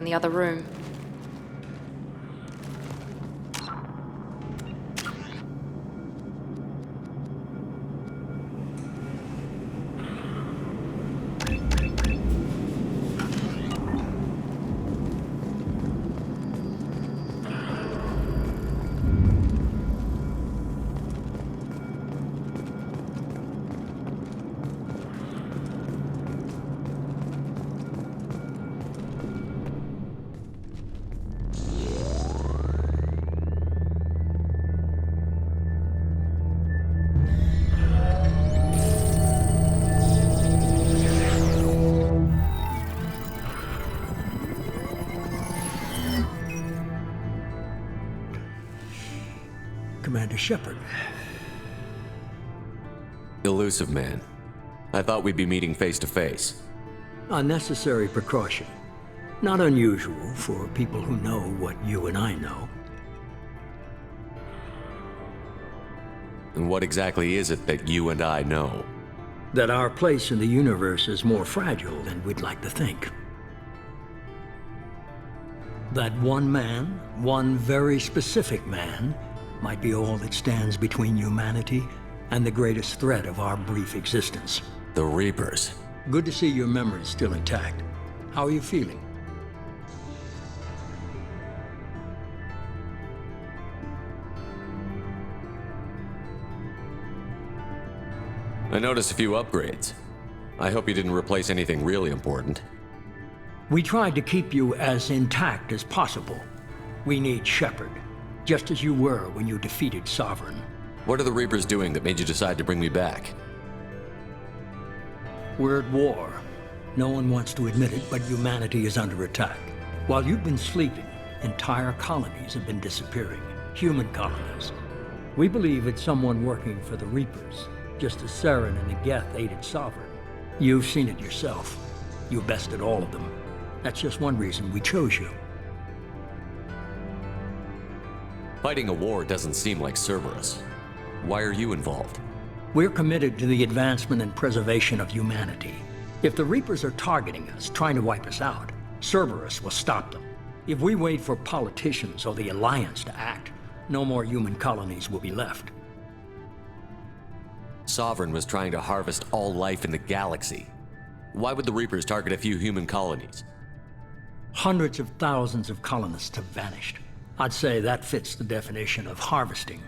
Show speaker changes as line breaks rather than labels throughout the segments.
the other room.
Commander Shepard.
Elusive man. I thought we'd be meeting face to face.
A necessary precaution. Not unusual for people who know what you and I know.
And what exactly is it that you and I know?
That our place in the universe is more fragile than we'd like to think. That one man, one very specific man, might be all that stands between humanity and the greatest threat of our brief existence.
The Reapers.
Good to see your memory's still intact. How are you feeling?
I noticed a few upgrades. I hope you didn't replace anything really important.
We tried to keep you as intact as possible. We need Shepard, just as you were when you defeated Sovereign.
What are the Reapers doing that made you decide to bring me back?
We're at war. No one wants to admit it, but humanity is under attack. While you've been sleeping, entire colonies have been disappearing. Human colonies. We believe it's someone working for the Reapers, just as Saren and the Geth aided Sovereign. You've seen it yourself. You bested all of them. That's just one reason we chose you.
Fighting a war doesn't seem like Cerberus. Why are you involved?
We're committed to the advancement and preservation of humanity. If the Reapers are targeting us, trying to wipe us out, Cerberus will stop them. If we wait for politicians or the Alliance to act, no more human colonies will be left.
Sovereign was trying to harvest all life in the galaxy. Why would the Reapers target a few human colonies?
Hundreds of thousands of colonists have vanished. I'd say that fits the definition of harvesting.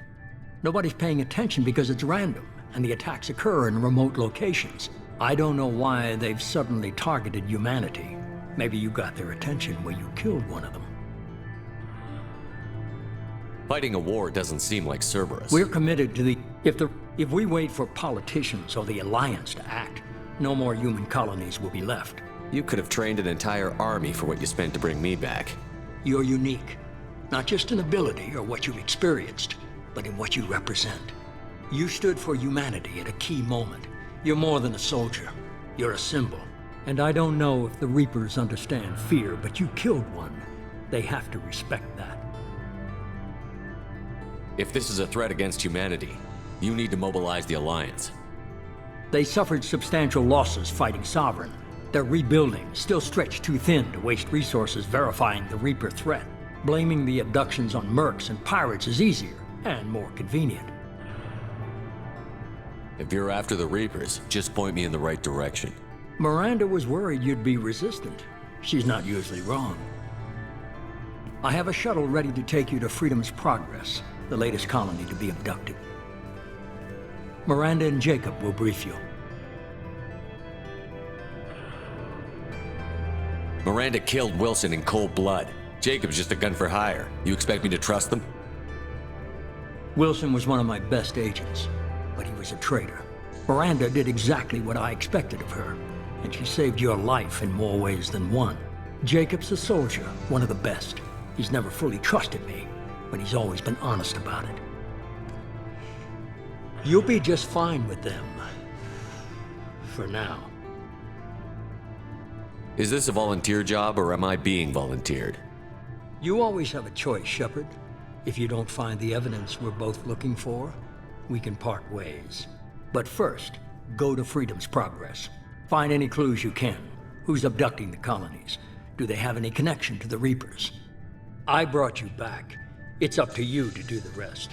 Nobody's paying attention because it's random, and the attacks occur in remote locations. I don't know why they've suddenly targeted humanity. Maybe you got their attention when you killed one of them.
Fighting a war doesn't seem like Cerberus.
We're committed to the... If we wait for politicians or the Alliance to act, no more human colonies will be left.
You could have trained an entire army for what you spent to bring me back.
You're unique. Not just in ability or what you've experienced, but in what you represent. You stood for humanity at a key moment. You're more than a soldier. You're a symbol. And I don't know if the Reapers understand fear, but you killed one. They have to respect that.
If this is a threat against humanity, you need to mobilize the Alliance.
They suffered substantial losses fighting Sovereign. They're rebuilding, still stretched too thin to waste resources verifying the Reaper threat. Blaming the abductions on mercs and pirates is easier and more convenient.
If you're after the Reapers, just point me in the right direction.
Miranda was worried you'd be resistant. She's not usually wrong. I have a shuttle ready to take you to Freedom's Progress, the latest colony to be abducted. Miranda and Jacob will brief you.
Miranda killed Wilson in cold blood. Jacob's just a gun for hire. You expect me to trust them?
Wilson was one of my best agents, but he was a traitor. Miranda did exactly what I expected of her, and she saved your life in more ways than one. Jacob's a soldier, one of the best. He's never fully trusted me, but he's always been honest about it. You'll be just fine with them. For now.
Is this a volunteer job, or am I being volunteered?
You always have a choice, Shepard. If you don't find the evidence we're both looking for, we can part ways. But first, go to Freedom's Progress. Find any clues you can. Who's abducting the colonies? do they have any connection to the Reapers? I brought you back. It's up to you to do the rest.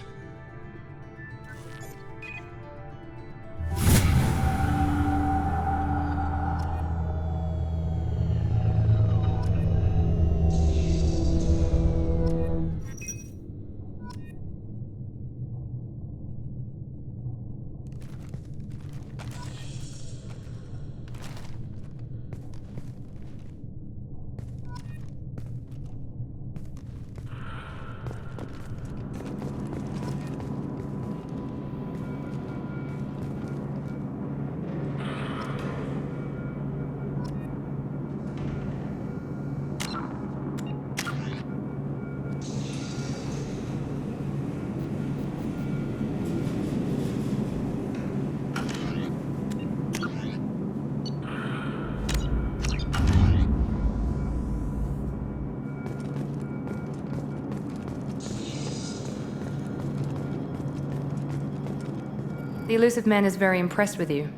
The elusive man is very impressed with you.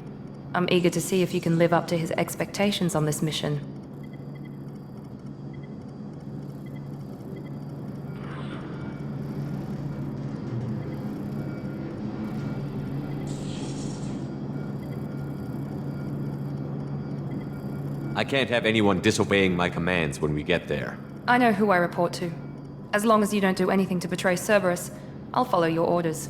I'm eager to see if you can live up to his expectations on this mission.
I can't have anyone disobeying my commands when we get there.
I know who I report to. As long as you don't do anything to betray Cerberus, I'll follow your orders.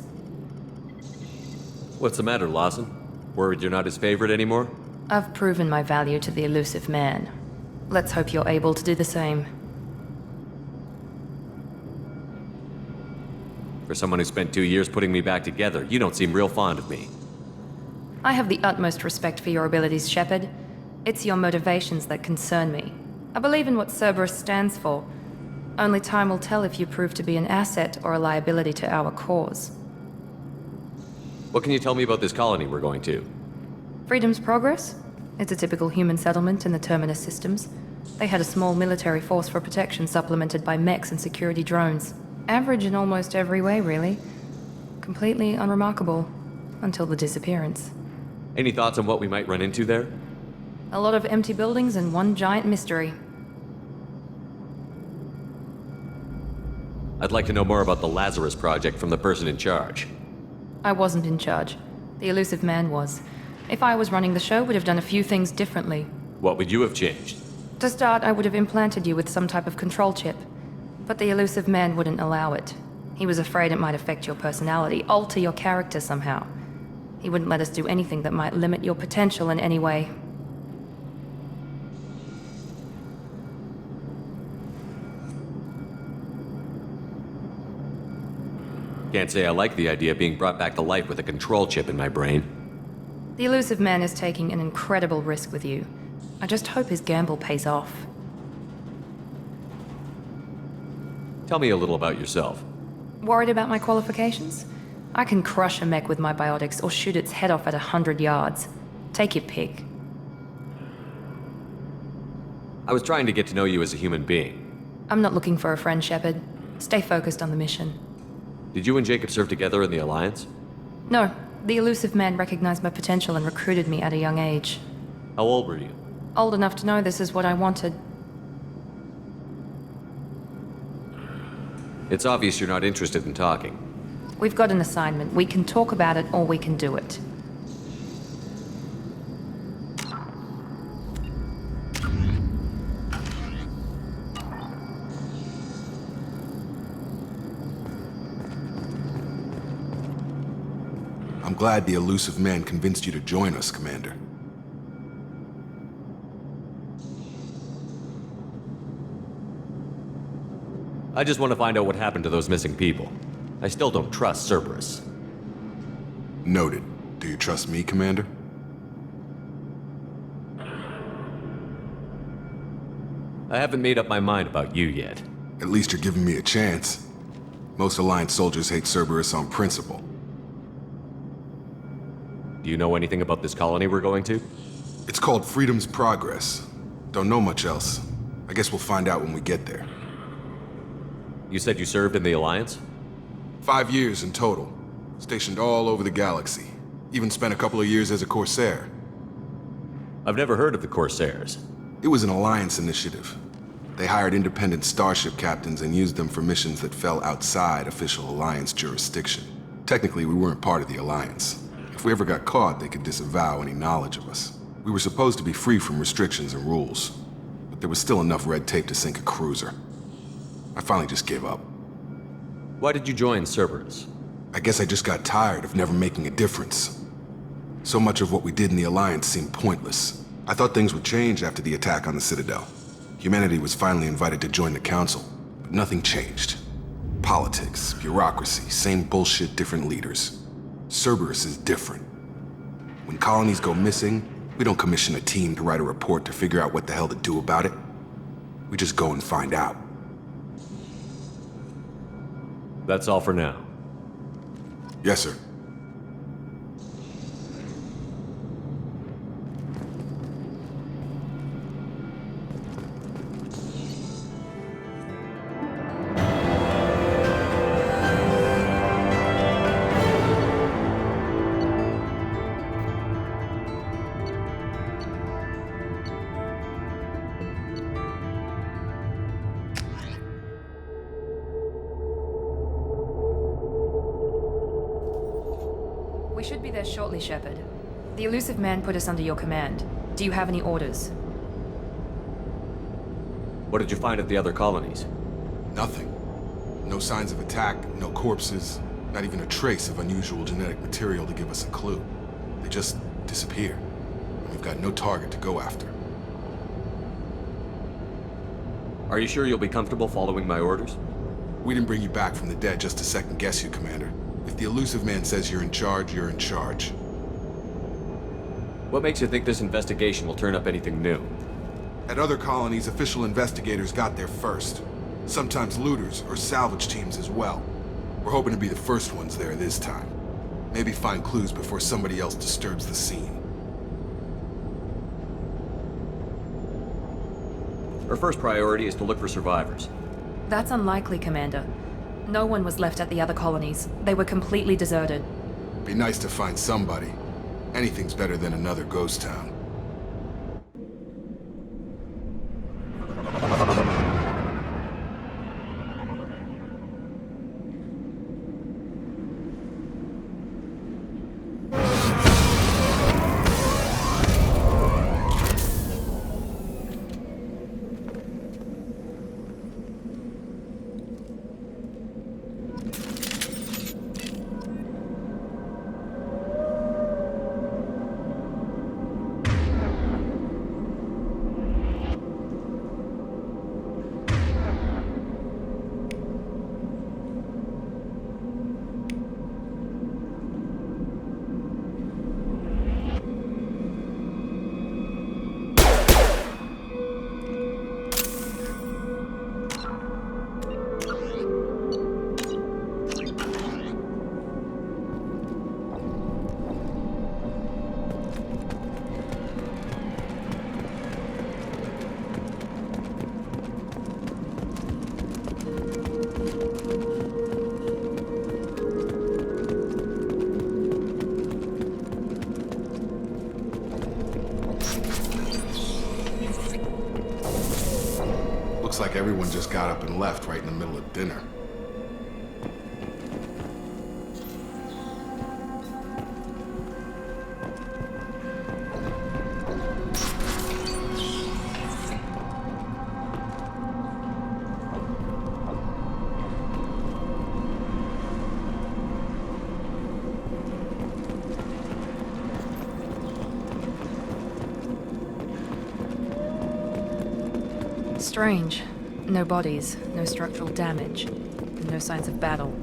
What's the matter, Lawson? Worried you're not his favorite anymore?
I've proven my value to the elusive man. Let's hope you're able to do the same.
For someone who spent 2 years putting me back together, you don't seem real fond of me.
I have the utmost respect for your abilities, Shepard. It's your motivations that concern me. I believe in what Cerberus stands for. Only time will tell if you prove to be an asset or a liability to our cause.
What can you tell me about this colony we're going to?
Freedom's Progress? It's a typical human settlement in the Terminus systems. They had a small military force for protection supplemented by mechs and security drones. Average in almost every way, really. Completely unremarkable. Until the disappearance.
Any thoughts on what we might run into there?
A lot of empty buildings and one giant mystery.
I'd like to know more about the Lazarus Project from the person in charge.
I wasn't in charge. The elusive man was. If I was running the show, would have done a few things differently.
What would you have changed?
To start, I would have implanted you with some type of control chip. But the elusive man wouldn't allow it. He was afraid it might affect your personality, alter your character somehow. He wouldn't let us do anything that might limit your potential in any way.
Can't say I like the idea of being brought back to life with a control chip in my brain.
The elusive man is taking an incredible risk with you. I just hope his gamble pays off.
Tell me a little about yourself.
Worried about my qualifications? I can crush a mech with my biotics or shoot its head off at 100 yards. Take your pick.
I was trying to get to know you as a human being.
I'm not looking for a friend, Shepard. Stay focused on the mission.
Did you and Jacob serve together in the Alliance?
No, the elusive man recognized my potential and recruited me at a young age.
How old were you?
Old enough to know this is what I wanted.
It's obvious you're not interested in talking.
We've got an assignment. We can talk about it or we can do it.
I'm glad the elusive man convinced you to join us, Commander.
I just want to find out what happened to those missing people. I still don't trust Cerberus.
Noted. Do you trust me, Commander?
I haven't made up my mind about you yet.
At least you're giving me a chance. Most Alliance soldiers hate Cerberus on principle.
Do you know anything about this colony we're going to?
It's called Freedom's Progress. Don't know much else. I guess we'll find out when we get there.
You said you served in the Alliance?
5 years in total. Stationed all over the galaxy. Even spent a couple of years as a Corsair.
I've never heard of the Corsairs.
It was an Alliance initiative. They hired independent starship captains and used them for missions that fell outside official Alliance jurisdiction. Technically, we weren't part of the Alliance. If we ever got caught, they could disavow any knowledge of us. We were supposed to be free from restrictions and rules, but there was still enough red tape to sink a cruiser. I finally just gave up.
Why did you join Cerberus?
I guess I just got tired of never making a difference. So much of what we did in the Alliance seemed pointless. I thought things would change after the attack on the Citadel. Humanity was finally invited to join the Council, but nothing changed. Politics, bureaucracy, same bullshit, different leaders. Cerberus is different. When colonies go missing, we don't commission a team to write a report to figure out what the hell to do about it. We just go and find out.
That's all for now.
Yes, sir.
We should be there shortly, Shepard. The elusive man put us under your command. Do you have any orders?
What did you find at the other colonies?
Nothing. No signs of attack, no corpses, not even a trace of unusual genetic material to give us a clue. They just disappear. And we've got no target to go after.
Are you sure you'll be comfortable following my orders?
We didn't bring you back from the dead just to second guess you, Commander. If the elusive man says you're in charge, you're in charge.
What makes you think this investigation will turn up anything new?
At other colonies, official investigators got there first. Sometimes looters or salvage teams as well. We're hoping to be the first ones there this time. Maybe find clues before somebody else disturbs the scene.
Our first priority is to look for survivors.
That's unlikely, Commander. No one was left at the other colonies. They were completely deserted.
Be nice to find somebody. Anything's better than another ghost town. Looks like everyone just got up and left right in the middle of dinner.
Strange. No bodies, no structural damage, and no signs of battle.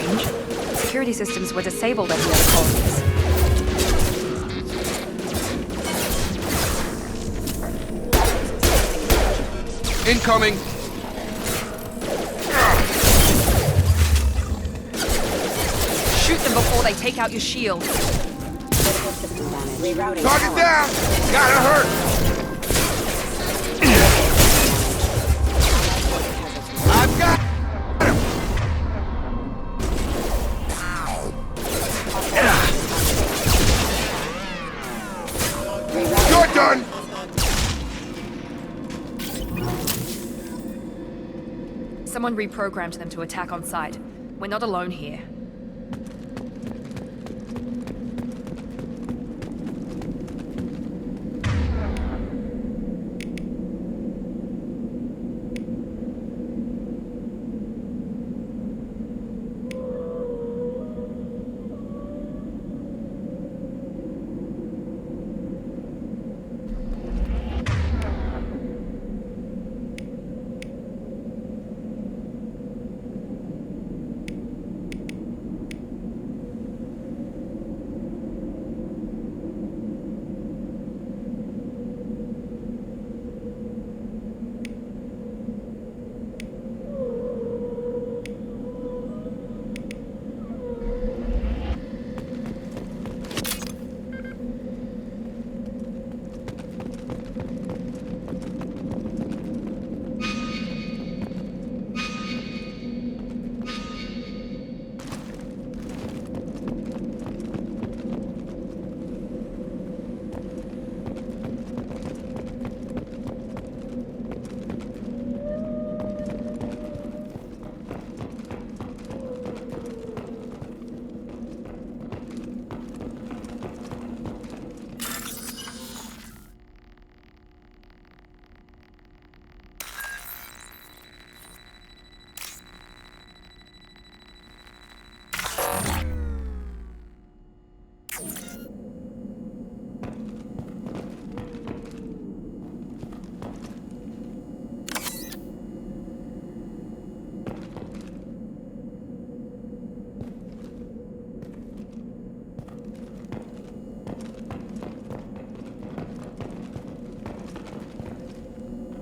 strange. Security systems were disabled at the other colonies.
Incoming!
Shoot them before they take out your shields.
Target down! Gotta hurt! I've got him! You're done!
Someone reprogrammed them to attack on sight. We're not alone here.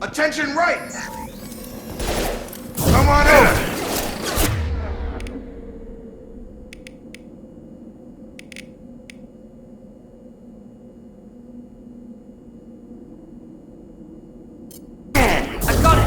Attention right! Come on over!
I've got it!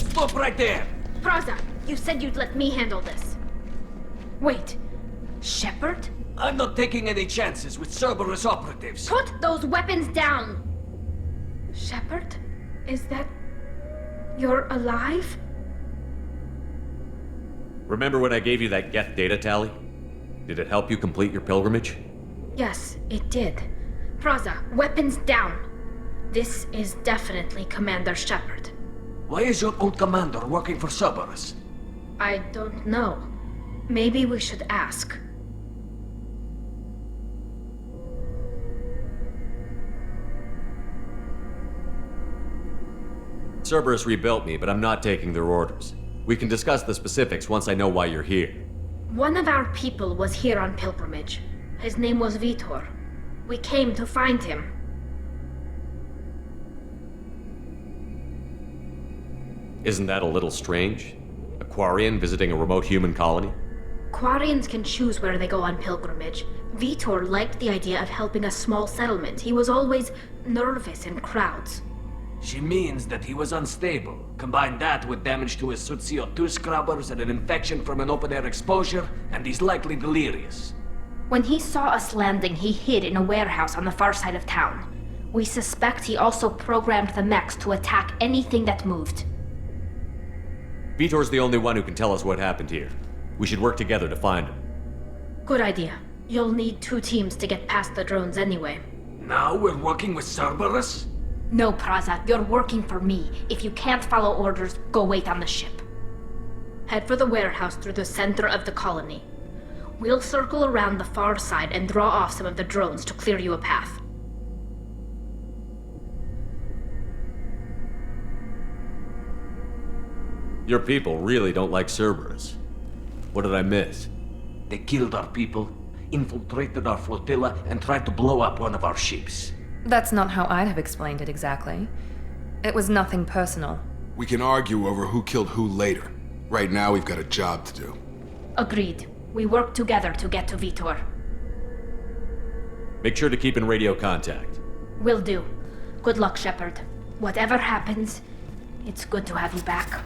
Stop right there!
Praza, you said you'd let me handle this. Wait, Shepard?
I'm not taking any chances with Cerberus operatives.
Put those weapons down! Shepard? Is that... you're alive?
Remember when I gave you that Geth data tally? Did it help you complete your pilgrimage?
Yes, it did. Praza, weapons down! This is definitely Commander Shepard.
Why is your old commander working for Cerberus?
I don't know. Maybe we should ask.
Cerberus rebuilt me, but I'm not taking their orders. We can discuss the specifics once I know why you're here.
One of our people was here on pilgrimage. His name was Vitor. We came to find him.
Isn't that a little strange? A Quarian visiting a remote human colony?
Quarians can choose where they go on pilgrimage. Vitor liked the idea of helping a small settlement. He was always nervous in crowds.
She means that he was unstable. Combine that with damage to his suit CO2 scrubbers and an infection from an open-air exposure, and he's likely delirious.
When he saw us landing, he hid in a warehouse on the far side of town. We suspect he also programmed the mechs to attack anything that moved.
Vitor's the only one who can tell us what happened here. We should work together to find him.
Good idea. You'll need 2 teams to get past the drones anyway.
Now we're working with Cerberus?
No, Praza, you're working for me. If you can't follow orders, go wait on the ship. Head for the warehouse through the center of the colony. We'll circle around the far side and draw off some of the drones to clear you a path.
Your people really don't like Cerberus. What did I miss?
They killed our people, infiltrated our flotilla, and tried to blow up one of our ships.
That's not how I'd have explained it exactly. It was nothing personal.
We can argue over who killed who later. Right now, we've got a job to do.
Agreed. We work together to get to Vitor.
Make sure to keep in radio contact.
Will do. Good luck, Shepard. Whatever happens, it's good to have you back.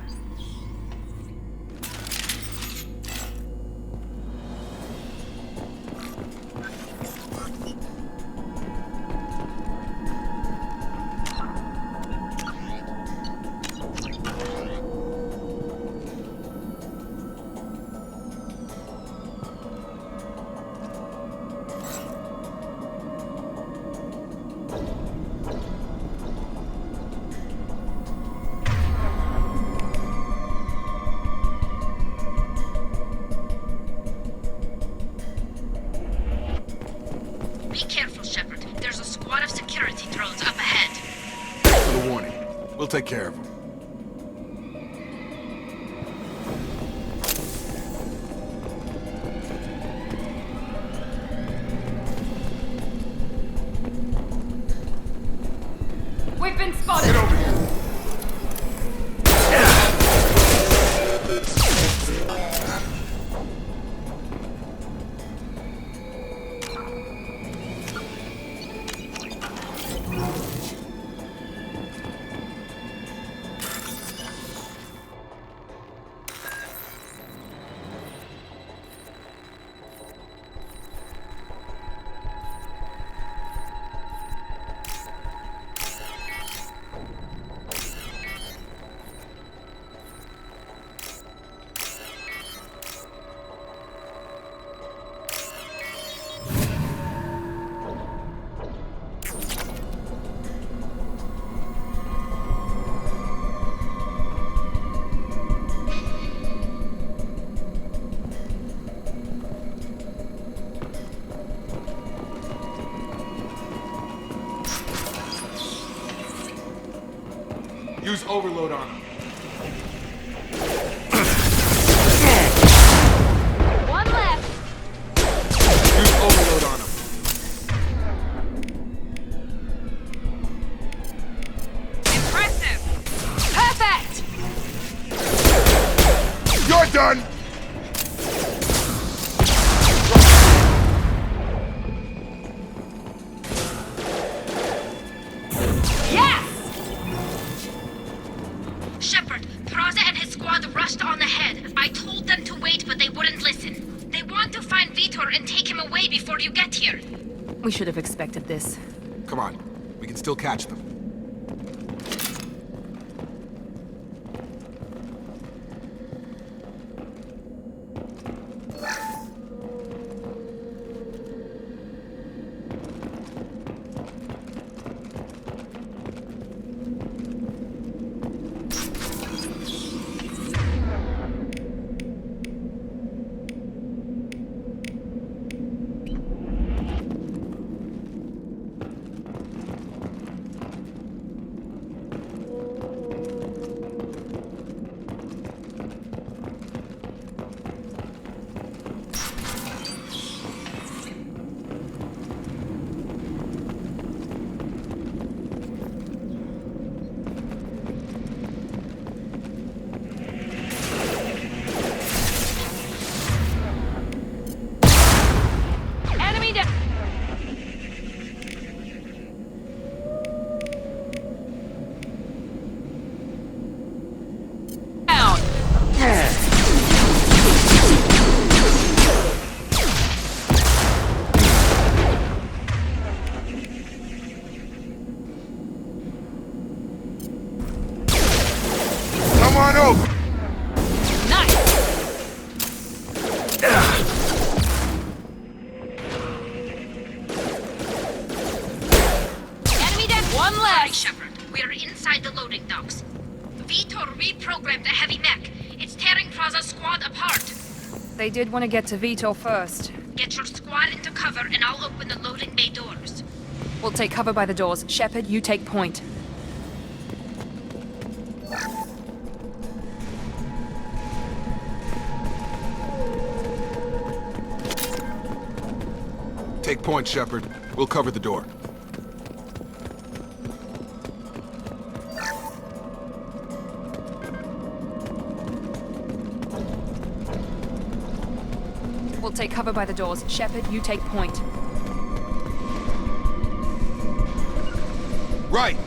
Be careful, Shepard. There's a squad of security drones up ahead.
Thanks for the warning. We'll take care of them.
We've been spotted!
Get over here! Use overload on him.
One left.
Use overload on him.
Impressive. Perfect.
You're done!
Shepard, Praza and his squad rushed on ahead. I told them to wait, but they wouldn't listen. They want to find Vitor and take him away before you get here.
We should have expected this.
Come on. We can still catch them.
One last! Shepard, we're inside the loading docks. Vitor reprogrammed the heavy mech. It's tearing Praza's squad apart.
They did want to get to Vito first.
Get your squad into cover and I'll open the loading bay doors.
We'll take cover by the doors. Shepard, you take point.
Take point, Shepard. We'll cover the door.
We'll take cover by the doors. Shepard, you take point.
Right!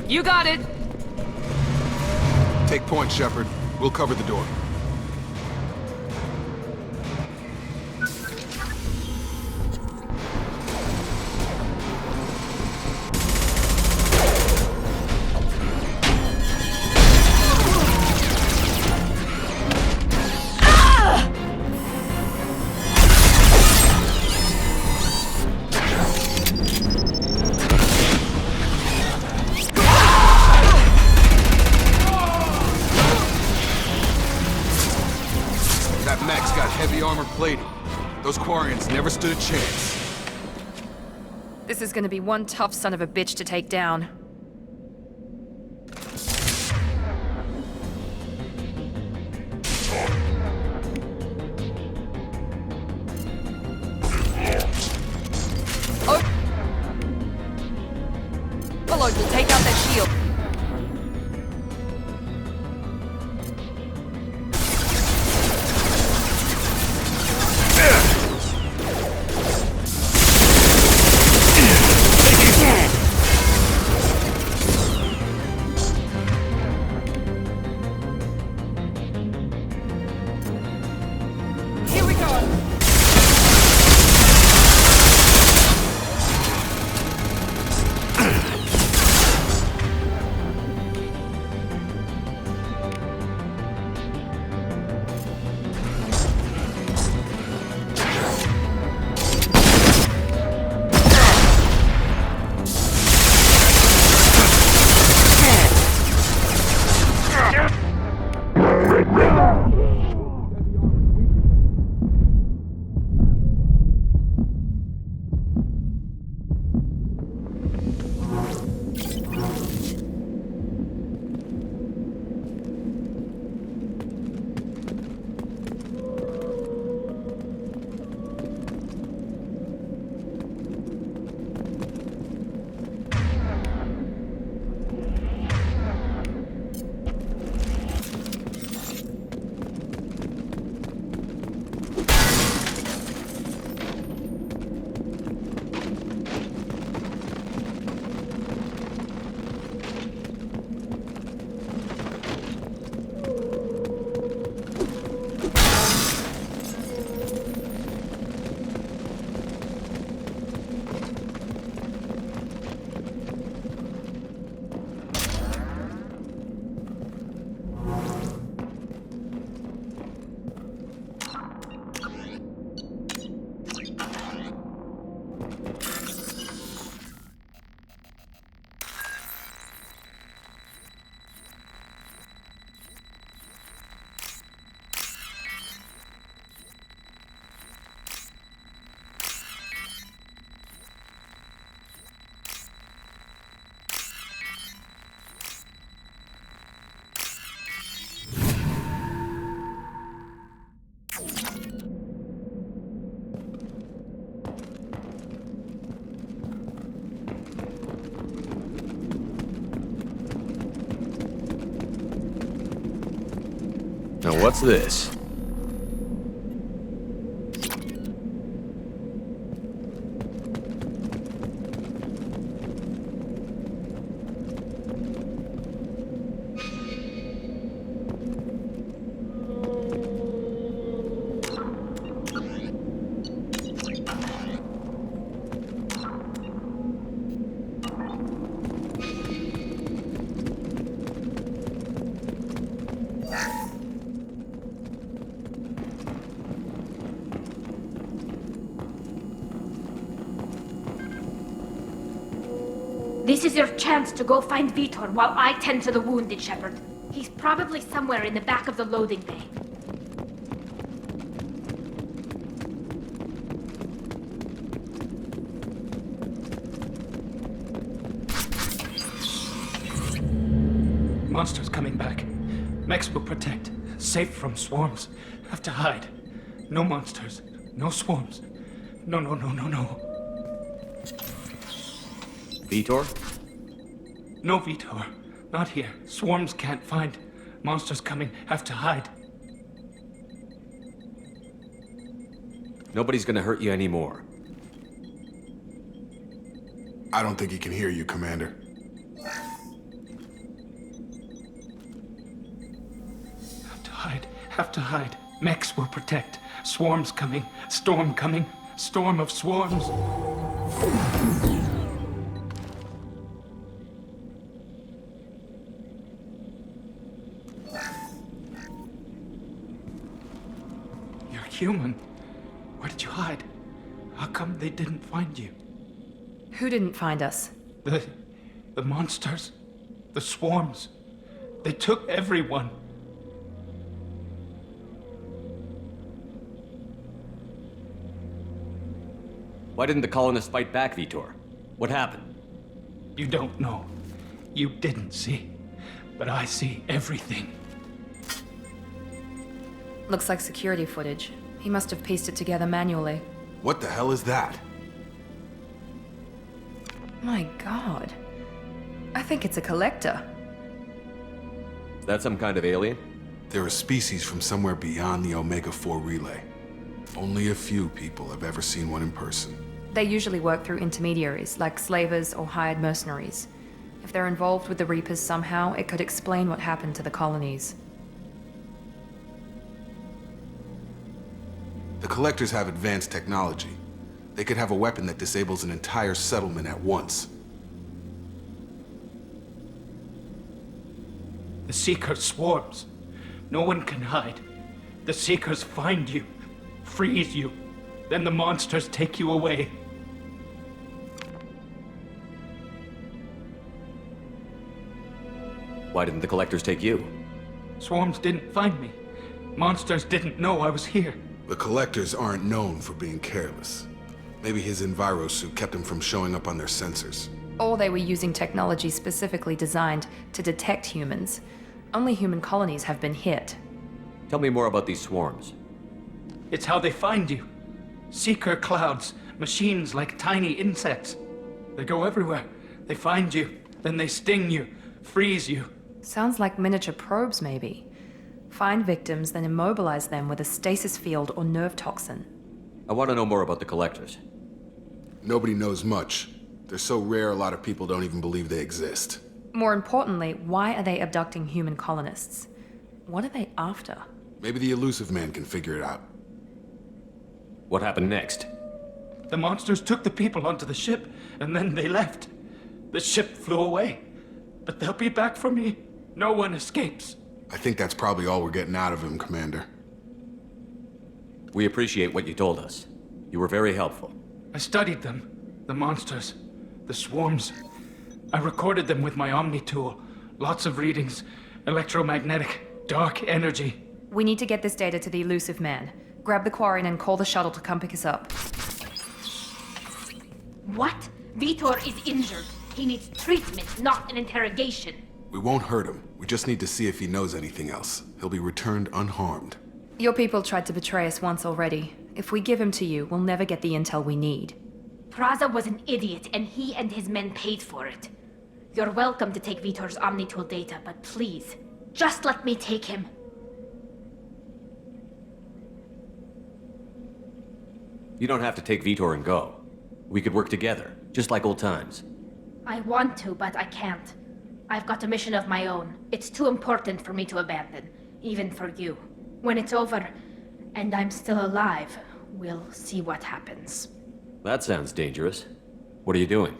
You got it!
Take point, Shepard. We'll cover the door. Heavy armor plating. Those Quarians never stood a chance.
This is gonna be one tough son of a bitch to take down. Oh! Reload will take out their shield.
Now what's this?
This is your chance to go find Vitor while I tend to the wounded, Shepard. He's probably somewhere in the back of the loading bay.
Monsters coming back. Mechs will protect. Safe from swarms. Have to hide. No monsters. No swarms. No.
Vitor?
No Vitor. Not here. Swarms can't find. Monsters coming. Have to hide.
Nobody's gonna hurt you anymore.
I don't think he can hear you, Commander.
Have to hide. Mechs will protect. Swarms coming. Storm coming. Storm of swarms. You're human. Where did you hide? How come they didn't find you?
Who didn't find us?
The monsters. The swarms. They took everyone.
Why didn't the colonists fight back, Vitor? What happened?
You don't know. You didn't see. But I see everything.
Looks like security footage. He must have pieced it together manually.
What the hell is that?
My god. I think it's a collector.
Is that some kind of alien?
They're a species from somewhere beyond the Omega-4 relay. Only a few people have ever seen one in person.
They usually work through intermediaries, like slavers or hired mercenaries. If they're involved with the Reapers somehow, it could explain what happened to the colonies.
The Collectors have advanced technology. They could have a weapon that disables an entire settlement at once.
The Seeker swarms. No one can hide. The Seekers find you, freeze you, then the monsters take you away.
Why didn't the collectors take you?
Swarms didn't find me. Monsters didn't know I was here.
The Collectors aren't known for being careless. Maybe his enviro suit kept him from showing up on their sensors.
Or they were using technology specifically designed to detect humans. Only human colonies have been hit.
Tell me more about these swarms.
It's how they find you. Seeker clouds, machines like tiny insects. They go everywhere. They find you, then they sting you, freeze you.
Sounds like miniature probes, maybe. Find victims, then immobilize them with a stasis field or nerve toxin.
I want to know more about the collectors.
Nobody knows much. They're so rare a lot of people don't even believe they exist.
More importantly, why are they abducting human colonists? What are they after?
Maybe the Elusive Man can figure it out.
What happened next?
The monsters took the people onto the ship, and then they left. The ship flew away. But they'll be back for me. No one escapes.
I think that's probably all we're getting out of him, Commander.
We appreciate what you told us. You were very helpful.
I studied them. The monsters. The swarms. I recorded them with my Omni tool. Lots of readings. Electromagnetic. Dark energy.
We need to get this data to the Elusive Man. Grab the Quarren and call the shuttle to come pick us up.
What? Vitor is injured. He needs treatment, not an interrogation.
We won't hurt him. We just need to see if he knows anything else. He'll be returned unharmed.
Your people tried to betray us once already. If we give him to you, we'll never get the intel we need.
Praza was an idiot, and he and his men paid for it. You're welcome to take Vitor's Omnitool data, but please, just let me take him.
You don't have to take Vitor and go. We could work together, just like old times.
I want to, but I can't. I've got a mission of my own. It's too important for me to abandon, even for you. When it's over, and I'm still alive, we'll see what happens.
That sounds dangerous. What are you doing?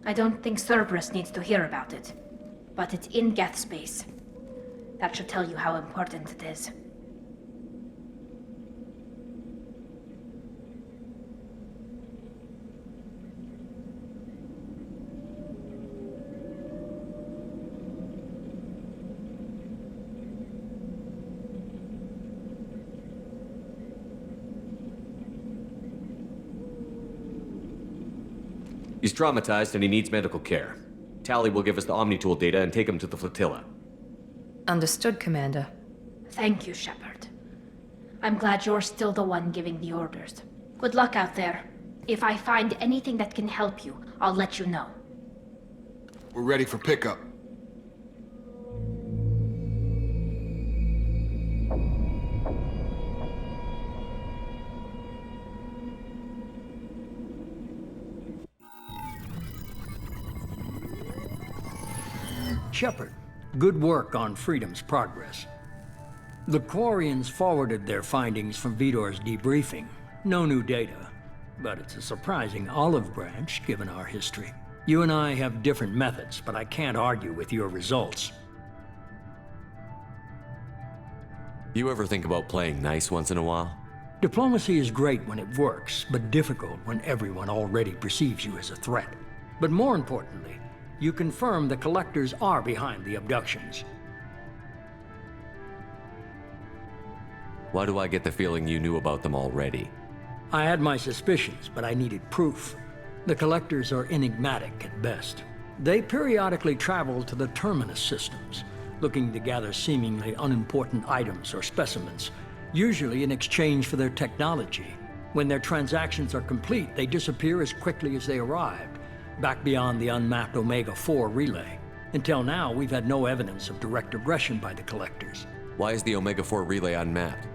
I don't think Cerberus needs to hear about it, but it's in Geth space. That should tell you how important it is.
He's traumatized and he needs medical care. Tally will give us the Omni-Tool data and take him to the flotilla.
Understood, Commander.
Thank you, Shepard. I'm glad you're still the one giving the orders. Good luck out there. If I find anything that can help you, I'll let you know.
We're ready for pickup.
Shepard, good work on Freedom's progress. The Quarians forwarded their findings from Vidor's debriefing. No new data, but it's a surprising olive branch given our history. You and I have different methods, but I can't argue with your results.
You ever think about playing nice once in a while?
Diplomacy is great when it works, but difficult when everyone already perceives you as a threat. But more importantly, you confirm the Collectors are behind the abductions.
Why do I get the feeling you knew about them already?
I had my suspicions, but I needed proof. The Collectors are enigmatic at best. They periodically travel to the Terminus systems, looking to gather seemingly unimportant items or specimens, usually in exchange for their technology. When their transactions are complete, they disappear as quickly as they arrived, back beyond the unmapped Omega-4 relay. Until now, we've had no evidence of direct aggression by the Collectors.
Why is the Omega-4 relay unmapped?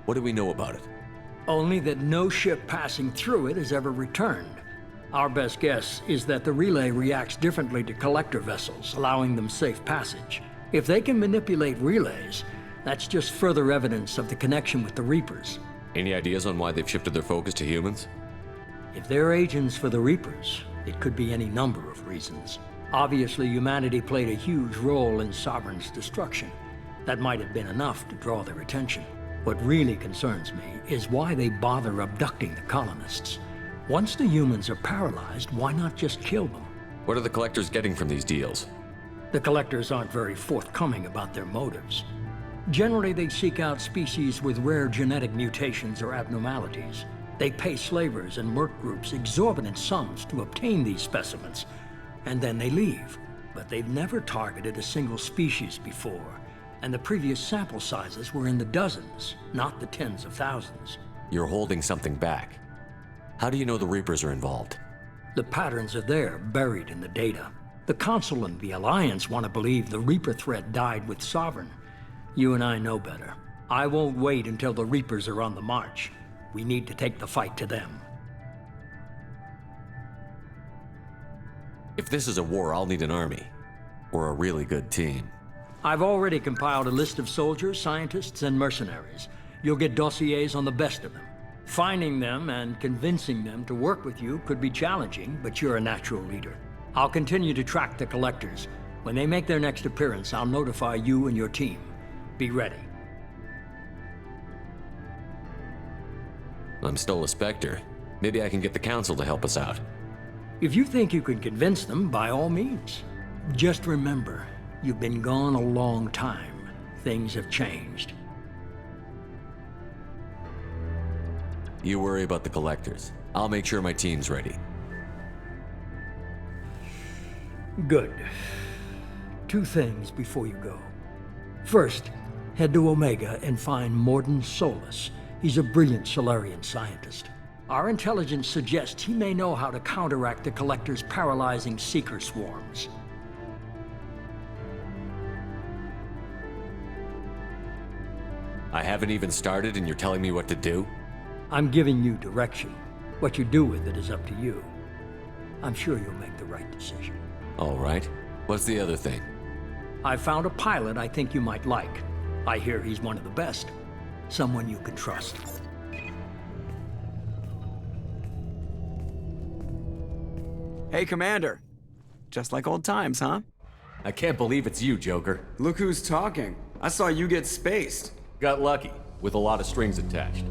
What do we know about it?
Only that no ship passing through it has ever returned. Our best guess is that the relay reacts differently to Collector vessels, allowing them safe passage. If they can manipulate relays, that's just further evidence of the connection with the Reapers.
Any ideas on why they've shifted their focus to humans?
If they're agents for the Reapers, it could be any number of reasons. Obviously, humanity played a huge role in Sovereign's destruction. That might have been enough to draw their attention. What really concerns me is why they bother abducting the colonists. Once the humans are paralyzed, why not just kill them?
What are the Collectors getting from these deals?
The Collectors aren't very forthcoming about their motives. Generally, they seek out species with rare genetic mutations or abnormalities. They pay slavers and merc groups exorbitant sums to obtain these specimens, and then they leave. But they've never targeted a single species before, and the previous sample sizes were in the dozens, not the tens of thousands.
You're holding something back. How do you know the Reapers are involved?
The patterns are there, buried in the data. The Council and the Alliance want to believe the Reaper threat died with Sovereign. You and I know better. I won't wait until the Reapers are on the march. We need to take the fight to them.
If this is a war, I'll need an army. Or a really good team.
I've already compiled a list of soldiers, scientists, and mercenaries. You'll get dossiers on the best of them. Finding them and convincing them to work with you could be challenging, but you're a natural leader. I'll continue to track the Collectors. When they make their next appearance, I'll notify you and your team. Be ready.
I'm still a Spectre. Maybe I can get the Council to help us out.
If you think you can convince them, by all means. Just remember, you've been gone a long time. Things have changed.
You worry about the Collectors. I'll make sure my team's ready.
Good. 2 things before you go. First, head to Omega and find Morden Solus. He's a brilliant Solarian scientist. Our intelligence suggests he may know how to counteract the Collector's paralyzing Seeker swarms.
I haven't even started and you're telling me what to do?
I'm giving you direction. What you do with it is up to you. I'm sure you'll make the right decision.
All right. What's the other thing?
I found a pilot I think you might like. I hear he's one of the best. Someone you can trust.
Hey, Commander. Just like old times, huh?
I can't believe it's you, Joker.
Look who's talking. I saw you get spaced.
Got lucky, with a lot of strings attached.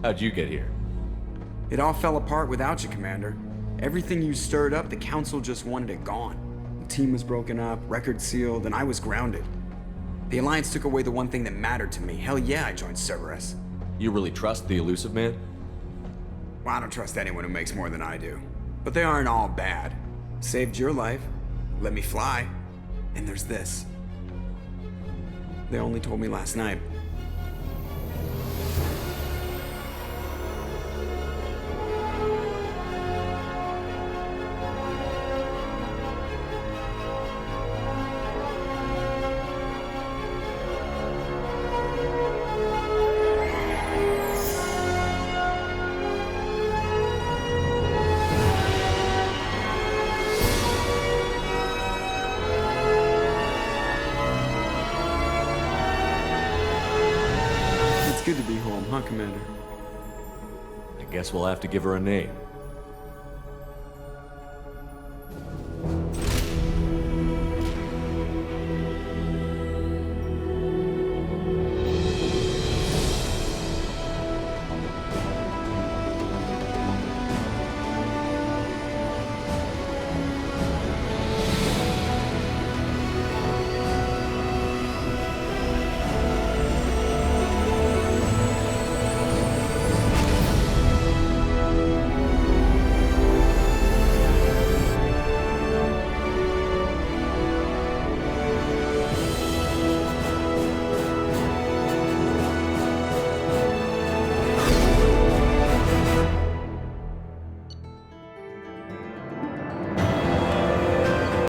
How'd you get here?
It all fell apart without you, Commander. Everything you stirred up, the Council just wanted it gone. The team was broken up, record sealed, and I was grounded. The Alliance took away the one thing that mattered to me. Hell yeah, I joined Cerberus.
You really trust the Elusive Man?
Well, I don't trust anyone who makes more than I do. But they aren't all bad. Saved your life, let me fly, and there's this. They only told me last night. It's good to be home, huh, Commander?
I guess we'll have to give her a name.